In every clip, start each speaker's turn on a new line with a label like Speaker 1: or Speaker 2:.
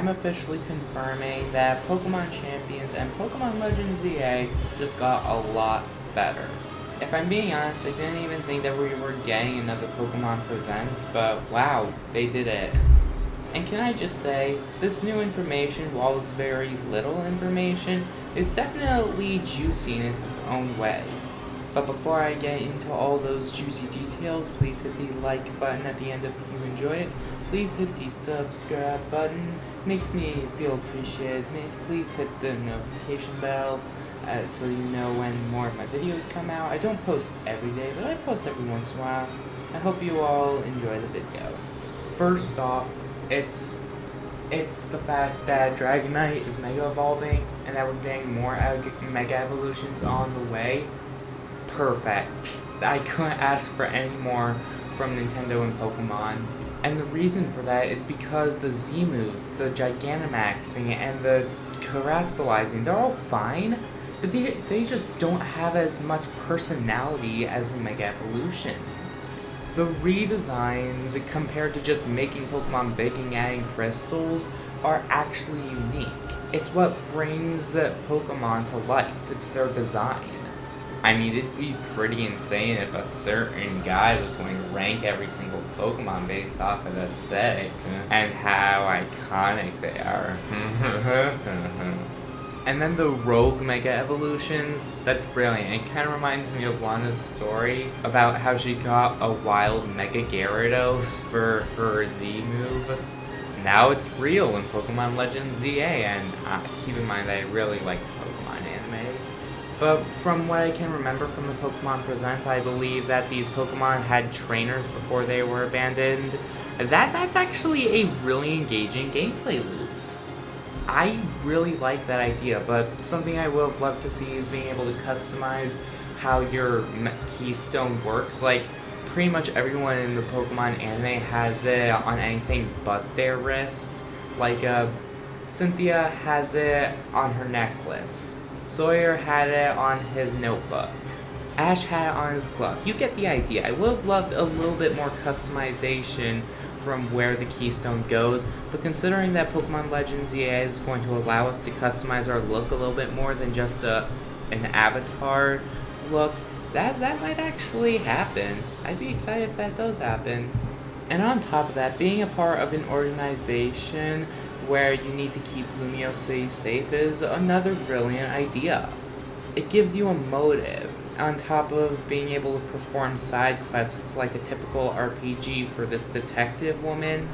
Speaker 1: I'm officially confirming that Pokemon Champions and Pokemon Legends ZA just got a lot better. If I'm being honest, I didn't even think that we were getting another Pokemon Presents, but wow, they did it. And can I just say, this new information, while it's very little information, is definitely juicy in its own way. But before I get into all those juicy details, please hit the like button at the end if you enjoy it. Please hit the subscribe button, makes me feel appreciated. Please hit the notification bell so you know when more of my videos come out. I don't post every day, but I post every once in a while. I hope you all enjoy the video. First off, it's the fact that Dragonite is Mega Evolving and that we're getting more Mega Evolutions on the way. Perfect. I couldn't ask for any more from Nintendo and Pokemon. And the reason for that is because the Z moves, the Gigantamaxing, and the Terastallizing, they're all fine, but they just don't have as much personality as the Mega Evolutions. The redesigns, compared to just making Pokemon big and adding crystals, are actually unique. It's what brings Pokemon to life. It's their design. I mean, it'd be pretty insane if a certain guy was going to rank every single Pokemon based off of aesthetic and how iconic they are. And then the rogue Mega Evolutions, that's brilliant. It kind of reminds me of Lana's story about how she got a wild Mega Gyarados for her Z move. Now it's real in Pokemon Legends ZA, and keep in mind that I really like the Pokemon anime. But from what I can remember from the Pokemon Presents, I believe that these Pokemon had trainers before they were abandoned. That's actually a really engaging gameplay loop. I really like that idea, but something I would have loved to see is being able to customize how your keystone works. Like, pretty much everyone in the Pokemon anime has it on anything but their wrist. Like, Cynthia has it on her necklace. Sawyer had it on his notebook. Ash had it on his glove. You get the idea. I would have loved a little bit more customization from where the keystone goes, but considering that Pokemon Legends EA is going to allow us to customize our look a little bit more than just an avatar look, that might actually happen. I'd be excited if that does happen. And on top of that, being a part of an organization where you need to keep Lumio City safe is another brilliant idea. It gives you a motive, on top of being able to perform side quests like a typical RPG for this detective woman.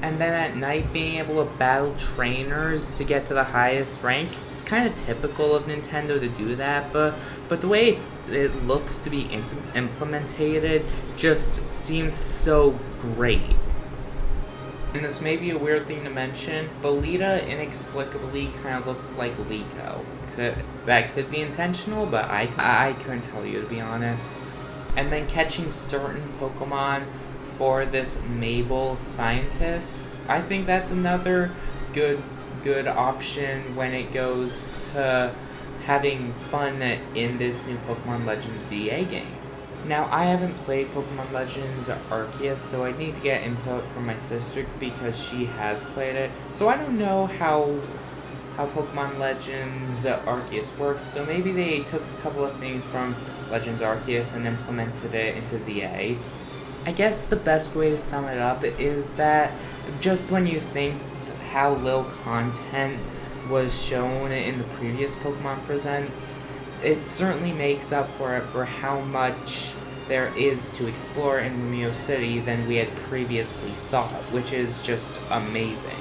Speaker 1: And then at night being able to battle trainers to get to the highest rank. It's kind of typical of Nintendo to do that, but the way it looks to be implemented just seems so great. And this may be a weird thing to mention, but Lita inexplicably kind of looks like Liko. That could be intentional, but I couldn't tell you, to be honest. And then catching certain Pokemon for this Mabel scientist, I think that's another good option when it goes to having fun in this new Pokemon Legends ZA game. Now, I haven't played Pokemon Legends Arceus, so I need to get input from my sister because she has played it. So I don't know how Pokemon Legends Arceus works, so maybe they took a couple of things from Legends Arceus and implemented it into ZA. I guess the best way to sum it up is that just when you think how little content was shown in the previous Pokemon Presents, it certainly makes up for it for how much there is to explore in Lumio City than we had previously thought, which is just amazing.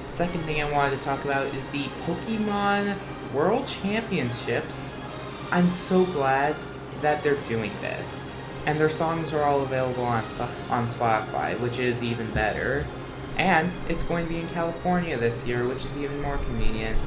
Speaker 1: Second thing I wanted to talk about is the Pokemon World Championships. I'm so glad that they're doing this. And their songs are all available on Spotify, which is even better. And it's going to be in California this year, which is even more convenient.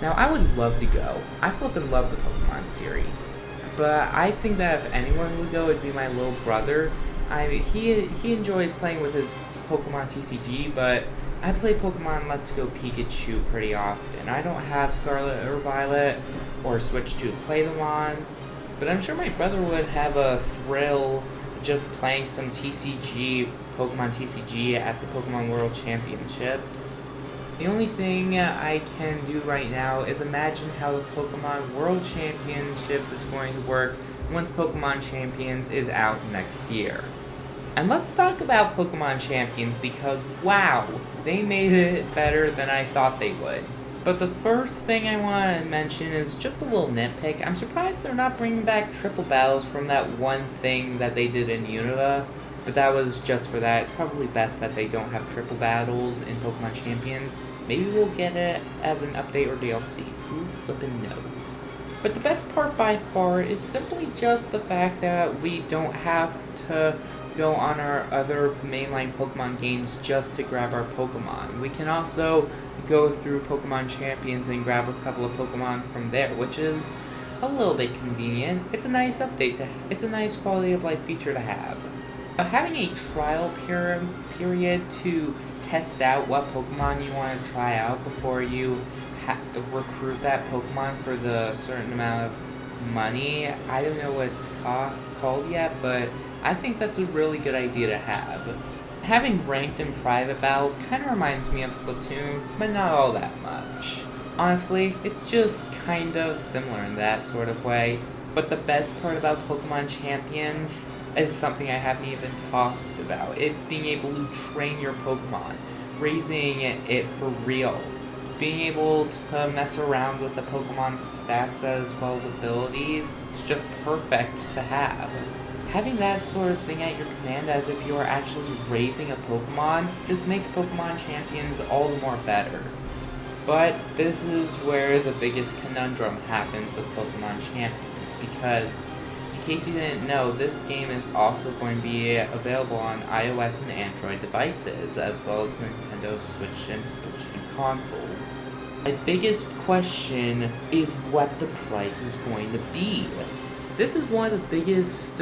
Speaker 1: Now, I would love to go. I flippin' love the Pokemon series. But I think that if anyone would go, it'd be my little brother. He enjoys playing with his Pokemon TCG, but I play Pokemon Let's Go Pikachu pretty often. I don't have Scarlet or Violet or Switch to play them on, but I'm sure my brother would have a thrill just playing some Pokemon TCG at the Pokemon World Championships. The only thing I can do right now is imagine how the Pokemon World Championships is going to work once Pokemon Champions is out next year. And let's talk about Pokemon Champions because, wow, they made it better than I thought they would. But the first thing I want to mention is just a little nitpick. I'm surprised they're not bringing back triple battles from that one thing that they did in Unova. But that was just for that. It's probably best that they don't have triple battles in Pokemon Champions. Maybe we'll get it as an update or DLC. Who flippin' knows? But the best part by far is simply just the fact that we don't have to go on our other mainline Pokemon games just to grab our Pokemon. We can also go through Pokemon Champions and grab a couple of Pokemon from there, which is a little bit convenient. It's a nice update it's a nice quality of life feature to have. Having a trial period to test out what Pokemon you want to try out before you recruit that Pokemon for the certain amount of money, I don't know what it's called yet, but I think that's a really good idea to have. Having ranked and private battles kind of reminds me of Splatoon, but not all that much. Honestly, it's just kind of similar in that sort of way. But the best part about Pokemon Champions is something I haven't even talked about. It's being able to train your Pokemon, raising it for real, being able to mess around with the Pokemon's stats as well as abilities. It's just perfect to have. Having that sort of thing at your command as if you are actually raising a Pokemon just makes Pokemon Champions all the more better. But this is where the biggest conundrum happens with Pokemon Champions, because in case you didn't know, this game is also going to be available on iOS and Android devices, as well as Nintendo Switch and Switch 2 consoles. My biggest question is what the price is going to be. This is one of the biggest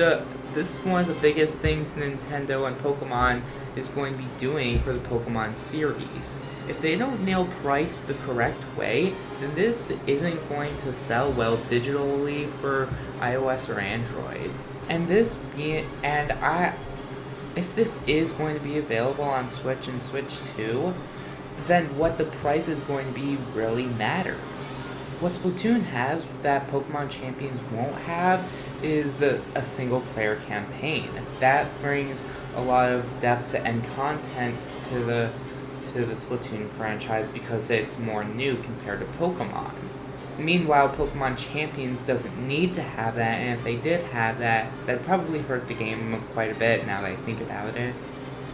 Speaker 1: things Nintendo and Pokemon is going to be doing for the Pokemon series. If they don't nail price the correct way, then this isn't going to sell well digitally for iOS or Android. If this is going to be available on Switch and Switch 2, then what the price is going to be really matters. What Splatoon has that Pokemon Champions won't have is a single-player campaign. That brings a lot of depth and content to the Splatoon franchise because it's more new compared to Pokemon. Meanwhile, Pokemon Champions doesn't need to have that, and if they did have that, that'd probably hurt the game quite a bit now that I think about it.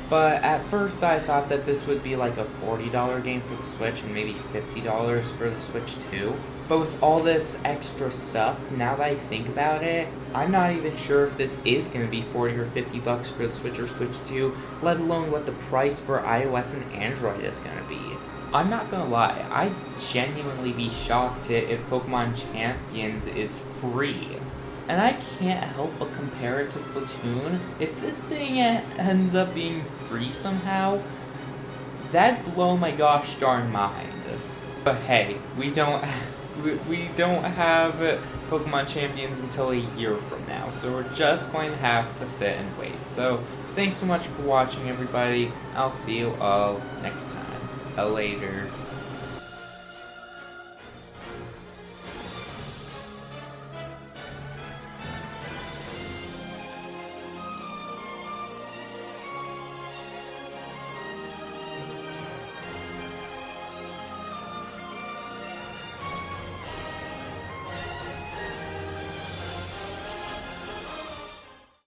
Speaker 1: But at first I thought that this would be like a $40 game for the Switch and maybe $50 for the Switch 2. But with all this extra stuff, now that I think about it, I'm not even sure if this is going to be $40 or $50 for the Switch or Switch 2, let alone what the price for iOS and Android is going to be. I'm not going to lie, I'd genuinely be shocked if Pokemon Champions is free. And I can't help but compare it to Splatoon. If this thing ends up being free somehow, that'd blow my gosh darn mind. But hey, we don't have Pokemon Champions until a year from now, so we're just going to have to sit and wait. So thanks so much for watching, everybody. I'll see you all next time. Later.